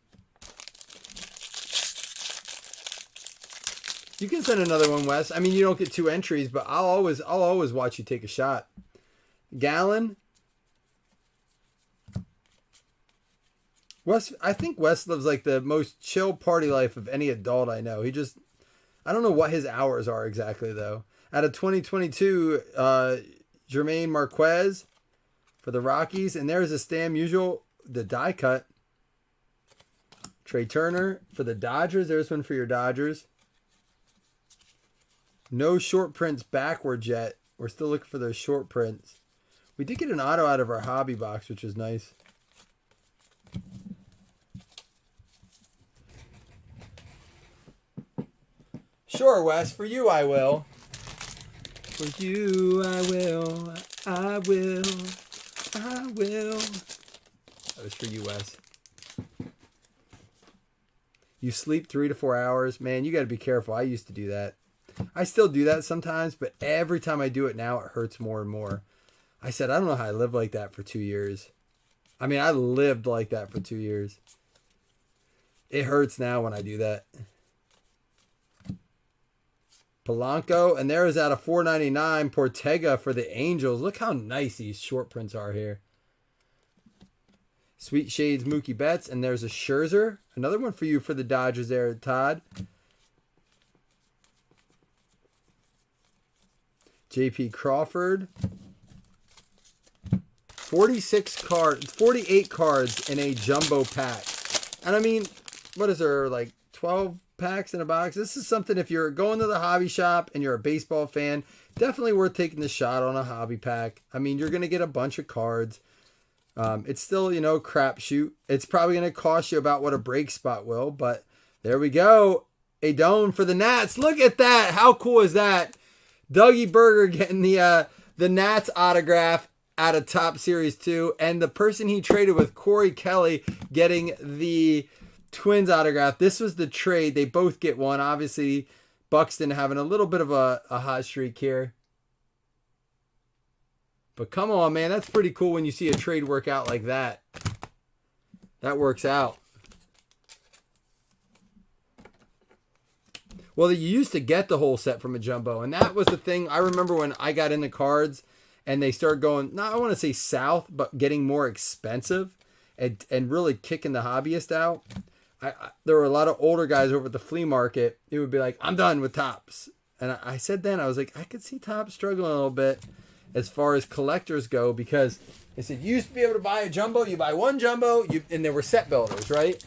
You can send another one, Wes. I mean, you don't get 2 entries, but I'll always watch you take a shot. Gallon. Wes, I think Wes lives like the most chill party life of any adult I know. I don't know what his hours are exactly, though. Out of 2022, Jermaine Marquez for the Rockies. And there's a Stam Usual, the die cut. Trey Turner for the Dodgers. There's one for your Dodgers. No short prints backwards yet. We're still looking for those short prints. We did get an auto out of our hobby box, which is nice. Sure, Wes. For you, I will. For you, I will. I will. I will. That was for you, Wes. You sleep 3 to 4 hours. Man, you got to be careful. I used to do that. I still do that sometimes, but every time I do it now, it hurts more and more. I said, I don't know how I lived like that for 2 years. I mean, I lived like that for 2 years. It hurts now when I do that. Polanco, and there is out of $4.99 Portega for the Angels. Look how nice these short prints are here. Sweet Shades Mookie Betts, and there's a Scherzer. Another one for you for the Dodgers there, Todd. J.P. Crawford. 48 cards in a jumbo pack. And I mean, what is there, like 12 packs in a box? This is something, if you're going to the hobby shop and you're a baseball fan, definitely worth taking the shot on a hobby pack. I mean, you're going to get a bunch of cards. It's still, crapshoot. It's probably going to cost you about what a break spot will, but there we go. A dome for the Nats. Look at that. How cool is that? Dougie Berger getting the Nats autograph out of Top Series 2, and the person he traded with, Corey Kelly, getting the Twins autograph. This was the trade. They both get one. Obviously, Buxton having a little bit of a hot streak here. But come on, man. That's pretty cool when you see a trade work out like that. That works out. Well, you used to get the whole set from a jumbo, and that was the thing. I remember when I got into cards, and they started going, not I want to say south, but getting more expensive, and really kicking the hobbyist out. There were a lot of older guys over at the flea market. It would be like, I'm done with Topps. And I said then, I was like, I could see Topps struggling a little bit as far as collectors go, because they said you used to be able to buy a jumbo. You buy one jumbo, and there were set builders, right?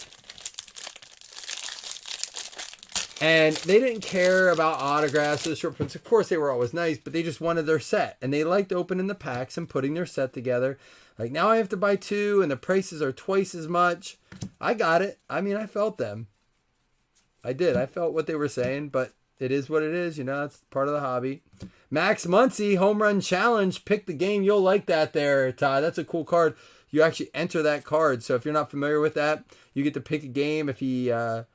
And they didn't care about autographs or the short prints. Of course, they were always nice, but they just wanted their set. And they liked opening the packs and putting their set together. Like, now I have to buy two, and the prices are twice as much. I got it. I mean, I felt them. I did. I felt what they were saying, but it is what it is. You know, it's part of the hobby. Max Muncy, Home Run Challenge. Pick the game. You'll like that there, Todd. That's a cool card. You actually enter that card. So if you're not familiar with that, you get to pick a game. If he... and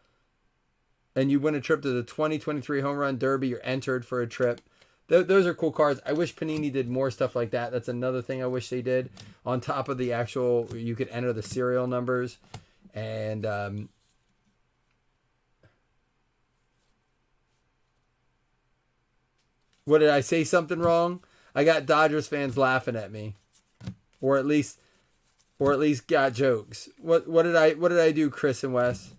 you win a trip to the 2023 Home Run Derby, you're entered for a trip. Those are cool cards. I wish Panini did more stuff like that. That's another thing I wish they did. On top of the actual, you could enter the serial numbers. And what did I say something wrong? I got Dodgers fans laughing at me. Or at least got jokes. What did I do, Chris and Wes?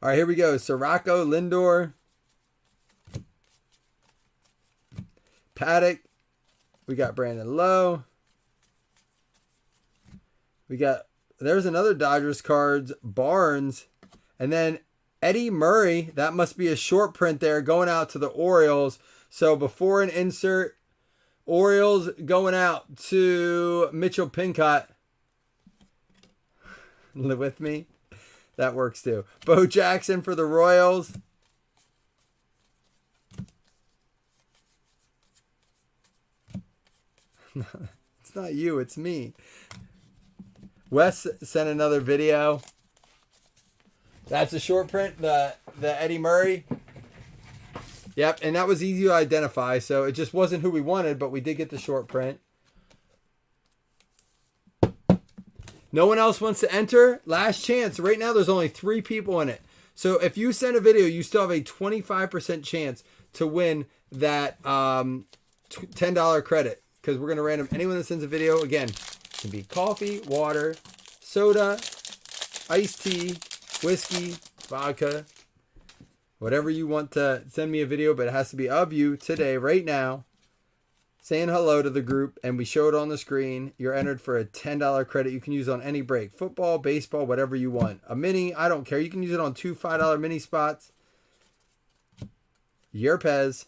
All right, here we go. Sirocco, Lindor, Paddock. We got Brandon Lowe. There's another Dodgers cards, Barnes. And then Eddie Murray. That must be a short print there going out to the Orioles. So before an insert, Orioles going out to Mitchell Pincott. Live with me. That works too. Bo Jackson for the Royals. It's not you, it's me. Wes sent another video. That's a short print, the Eddie Murray. Yep, and that was easy to identify, so it just wasn't who we wanted, but we did get the short print. No one else wants to enter? Last chance. Right now, there's only 3 people in it. So if you send a video, you still have a 25% chance to win that $10 credit. Because we're going to random anyone that sends a video. Again, it can be coffee, water, soda, iced tea, whiskey, vodka. Whatever you want to send me a video, but it has to be of you today, right now. Saying hello to the group, and we show it on the screen. You're entered for a $10 credit you can use on any break. Football, baseball, whatever you want. A mini, I don't care. You can use it on 2 $5 mini spots. Yerpes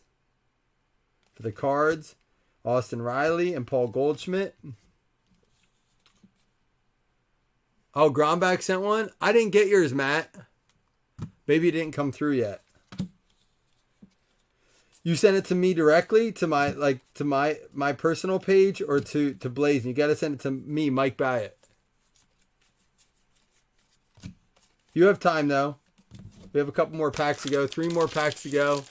for the cards. Austin Riley and Paul Goldschmidt. Oh, Grombach sent one? I didn't get yours, Matt. Maybe it didn't come through yet. You sent it to me directly to my personal page or to Blaze. You got to send it to me, Mike Byatt. You have time though. We have a couple more packs to go. 3 more packs to go.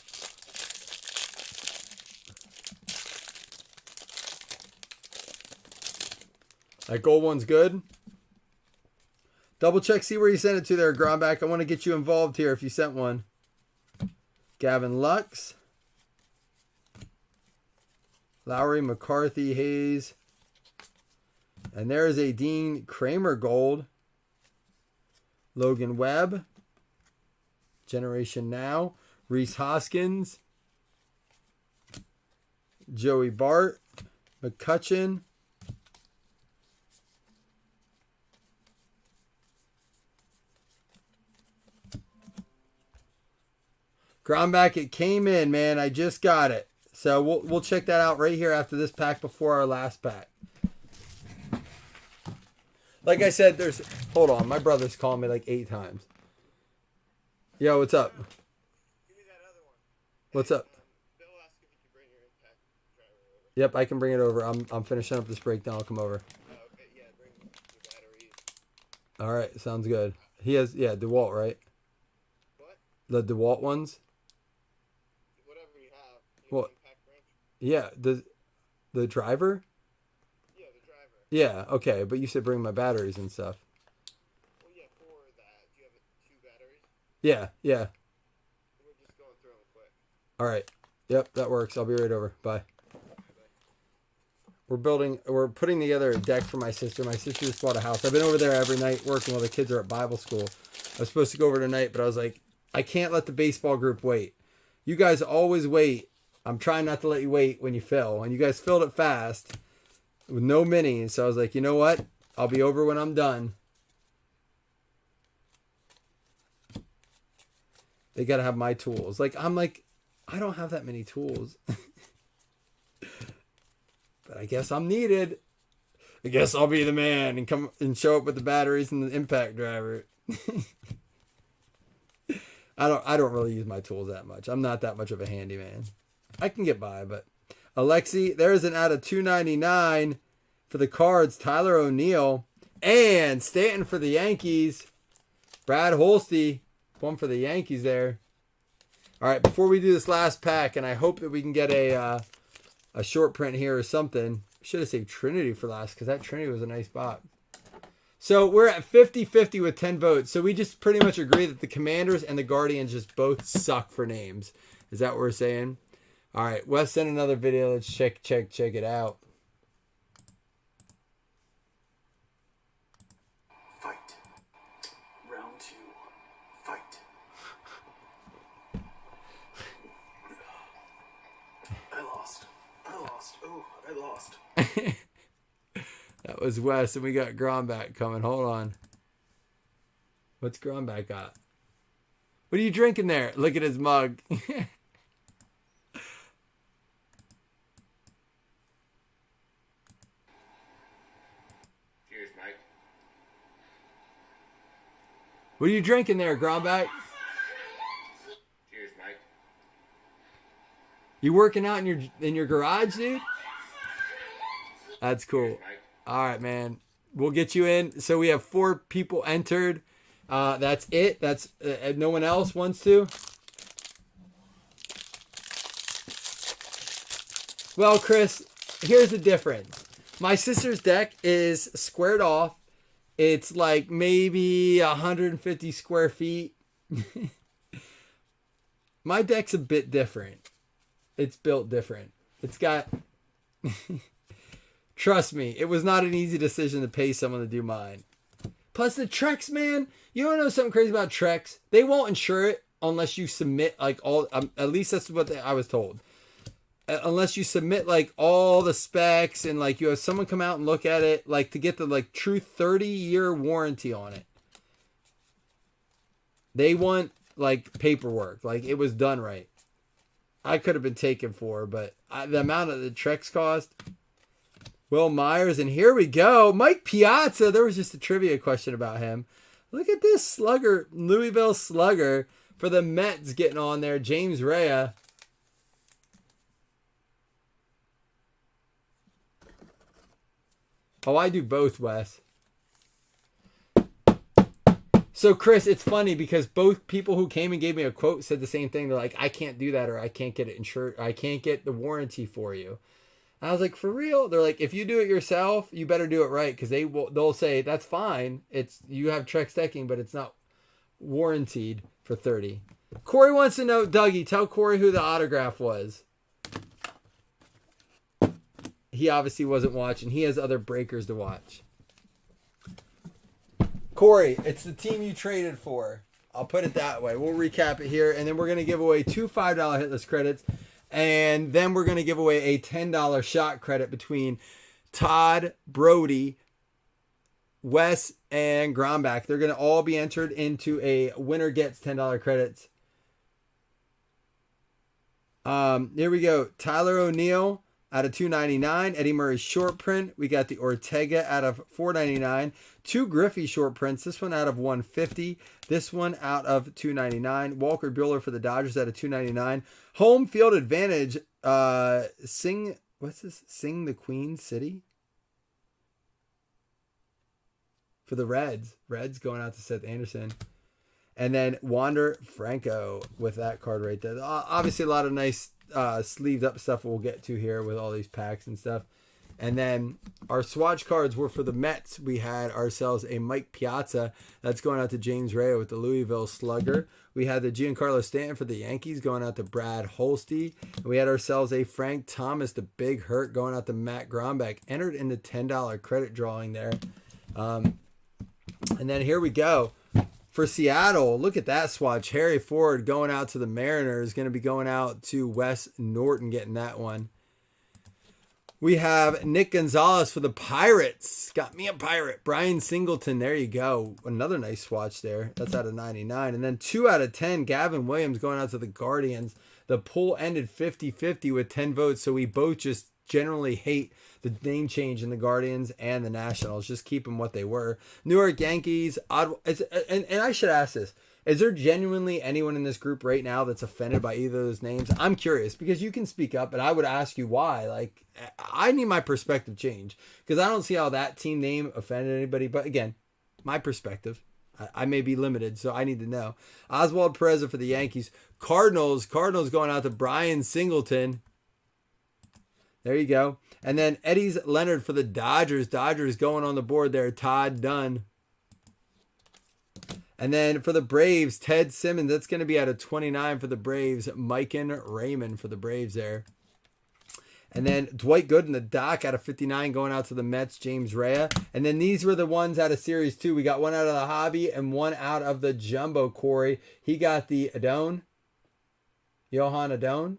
That gold one's good. Double check, see where you sent it to there, Grombach. I want to get you involved here if you sent one. Gavin Lux. Lowry, McCarthy, Hayes. And there is a Dean Kramer gold. Logan Webb. Generation Now. Reese Hoskins. Joey Bart. McCutcheon. Grombach, it came in, man. I just got it. So we'll check that out right here after this pack before our last pack. Like I said, hold on. My brother's calling me like 8 times. Yo, what's up? Give me that other one. What's up? Bill asked if you could bring your impact driver over. Yep, I can bring it over. I'm finishing up this breakdown. I'll come over. Okay, yeah, bring the batteries. All right, sounds good. He has, DeWalt, right? What? The DeWalt ones? Whatever you have. What? Impact wrench? Yeah, the driver? Yeah, okay, but you said bring my batteries and stuff. Well, yeah, for that, do you have 2 batteries? Yeah. We're just going through them quick. All right. Yep, that works. I'll be right over. Bye. We're putting together a deck for my sister. My sister just bought a house. I've been over there every night working while the kids are at Bible school. I was supposed to go over tonight, but I was like, I can't let the baseball group wait. You guys always wait. I'm trying not to let you wait when you fill. And you guys filled it fast with no minis. So I was like, you know what? I'll be over when I'm done. They got to have my tools. I'm like, I don't have that many tools. But I guess I'm needed. I guess I'll be the man and come and show up with the batteries and the impact driver. I don't really use my tools that much. I'm not that much of a handyman. I can get by, but Alexi, there's an out of 299 for the Cards, Tyler O'Neill, and Stanton for the Yankees. Brad Holste, one for the Yankees there. All right, before we do this last pack, and I hope that we can get a short print here or something. Should have saved Trinity for last because that Trinity was a nice box. So we're at 50-50 with 10 votes. So we just pretty much agree that the Commanders and the Guardians just both suck for names. Is that what we're saying? All right, Wes sent another video. Let's check it out. Fight. Round 2. Fight. I lost. Oh, I lost. That was Wes, and we got Gromback coming. Hold on. What's Gromback got? What are you drinking there? Look at his mug. Cheers, Mike. What are you drinking there, Gromback? Cheers, Mike. You working out in your garage, dude? That's cool. Cheers, Mike. All right, man. We'll get you in. So we have 4 people entered. That's it. That's no one else wants to. Well, Chris, here's the difference. My sister's deck is squared off. It's like maybe 150 square feet. My deck's a bit different. It's built different. It's got... Trust me, it was not an easy decision to pay someone to do mine. Plus the Trex, man, you don't know something crazy about Trex? They won't insure it unless you submit like all, at least that's what I was told. Unless you submit like all the specs and like you have someone come out and look at it, like to get the like true 30-year warranty on it. They want like paperwork, like it was done right. I could have been taken for, but the amount of the Trex cost... Will Myers, and here we go. Mike Piazza. There was just a trivia question about him. Look at this slugger, Louisville slugger for the Mets getting on there. James Rea. Oh, I do both, Wes. So, Chris, it's funny because both people who came and gave me a quote said the same thing. They're like, I can't do that, or I can't get it insured. I can't get the warranty for you. I was like, for real? They're like, if you do it yourself, you better do it right, because they'll say that's fine. It's you have Trex decking, but it's not warranted for 30. Corey wants to know, Dougie, tell Corey who the autograph was. He obviously wasn't watching. He has other breakers to watch. Corey, it's the team you traded for. I'll put it that way. We'll recap it here, and then we're going to give away 2 $5 hitless credits. And then we're going to give away a $10 shot credit between Todd, Brody, Wes, and Gromback. They're going to all be entered into a winner gets $10 credits. Here we go. Tyler O'Neill out of $2.99. Eddie Murray short print. We got the Ortega out of $4.99. 2 Griffey short prints. This one out of $150. This one out of $2.99. Walker Buehler for the Dodgers out of $2.99. Home field advantage. Sing the Queen City for the Reds. Reds going out to Seth Anderson. And then Wander Franco with that card right there. Obviously a lot of nice sleeved up stuff we'll get to here with all these packs and stuff. And then our swatch cards were for the Mets. We had ourselves a Mike Piazza. That's going out to James Ray with the Louisville Slugger. We had the Giancarlo Stanton for the Yankees going out to Brad Holste. And we had ourselves a Frank Thomas, the Big Hurt, going out to Matt Grombeck. Entered in the $10 credit drawing there. And then here we go. For Seattle, look at that swatch. Harry Ford going out to the Mariners. Going to be going out to Wes Norton getting that one. We have Nick Gonzalez for the Pirates. Got me a Pirate. Brian Singleton. There you go. Another nice swatch there. That's out of 99. And then 2 out of 10. Gavin Williams going out to the Guardians. The poll ended 50-50 with 10 votes. So we both just generally hate the name change in the Guardians and the Nationals. Just keep them what they were. New York Yankees. And I should ask this. Is there genuinely anyone in this group right now that's offended by either of those names? I'm curious because you can speak up, and I would ask you why. Like, I need my perspective changed because I don't see how that team name offended anybody. But again, my perspective. I may be limited, so I need to know. Oswald Perez for the Yankees. Cardinals going out to Brian Singleton. There you go. And then Eddie's Leonard for the Dodgers. Dodgers going on the board there. Todd Dunn. And then for the Braves, Ted Simmons. That's going to be out of 29 for the Braves. Mikan Raymond for the Braves there. And then Dwight Gooden, the Doc, out of 59 going out to the Mets, James Rea. And then these were the ones out of Series 2. We got one out of the Hobby and one out of the Jumbo, Corey. He got the Adone. Johan Adone.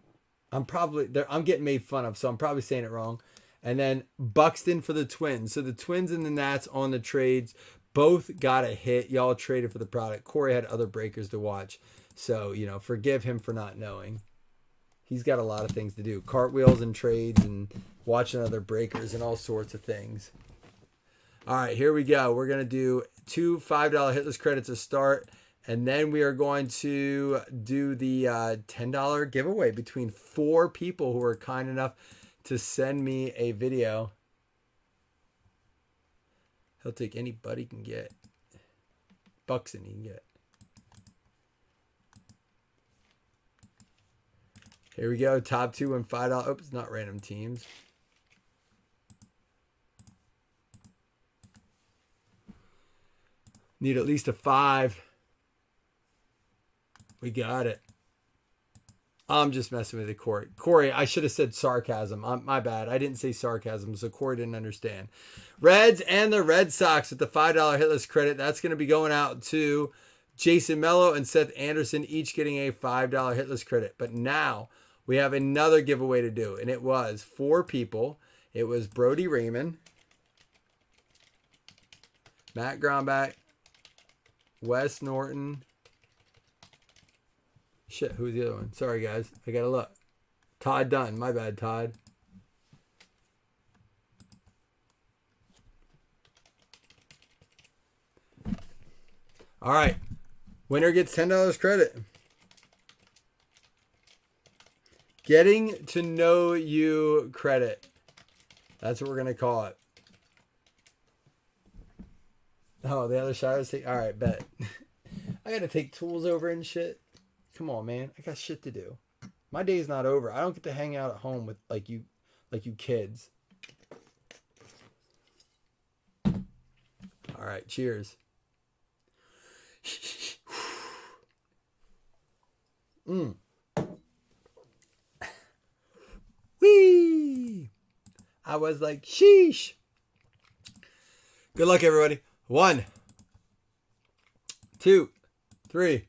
I'm getting made fun of, so I'm probably saying it wrong. And then Buxton for the Twins. So the Twins and the Nats on the trades both got a hit. Y'all traded for the product. Corey had other breakers to watch. So, forgive him for not knowing. He's got a lot of things to do. Cartwheels and trades and watching other breakers and all sorts of things. All right, here we go. We're going to do 2 $5 hitless credits to start. And then we are going to do the $10 giveaway between 4 people who are kind enough to send me a video. He'll take anybody he can get. Buxton he can get. Here we go. Top 2 and $5. Oops, not random teams. Need at least a 5. We got it. I'm just messing with you, Corey. Corey, I should have said sarcasm. My bad. I didn't say sarcasm, so Corey didn't understand. Reds and the Red Sox with the $5 hitless credit. That's going to be going out to Jason Mello and Seth Anderson, each getting a $5 hitless credit. But now we have another giveaway to do, and it was 4 people. It was Brody Raymond, Matt Grombeck, Wes Norton. Shit, who's the other one? Sorry, guys. I got to look. Todd Dunn. My bad, Todd. All right. Winner gets $10 credit. Getting to know you credit. That's what we're going to call it. Oh, the other side was all right, bet. I got to take tools over and shit. Come on, man. I got shit to do. My day's not over. I don't get to hang out at home with like you kids. All right, cheers. Whee! I was like, sheesh. Good luck, everybody. 1, 2, 3.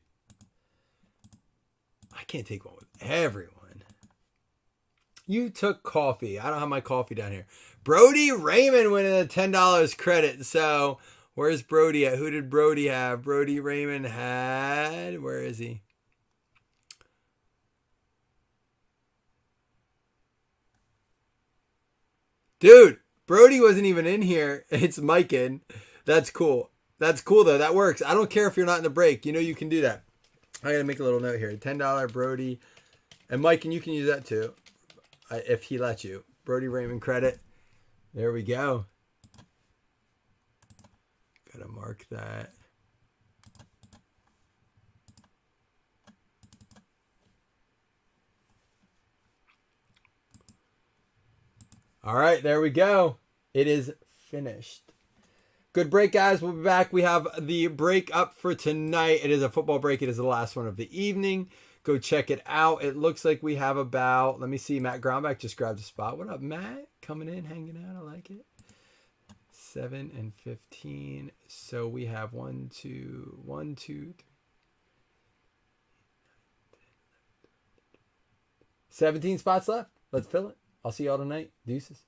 I can't take one with everyone. You took coffee. I don't have my coffee down here. Brody Raymond winning the $10 credit. So where's Brody at? Who did Brody have? Brody Raymond had... Where is he? Dude, Brody wasn't even in here. It's Mike in. That's cool. That's cool, though. That works. I don't care if you're not in the break. You know you can do that. I got to make a little note here. $10 Brody. And Mike, and you can use that too. If he lets you. Brody Raymond credit. There we go. Got to mark that. All right, there we go. It is finished. Good break, guys. We'll be back. We have the break up for tonight. It is a football break. It is the last one of the evening. Go check it out. It looks like we have about, let me see, Matt Grombach just grabbed a spot. What up, Matt? Coming in, hanging out. I like it. 7 and 15. So we have 1, 2, 3. 17 spots left. Let's fill it. I'll see y'all tonight. Deuces.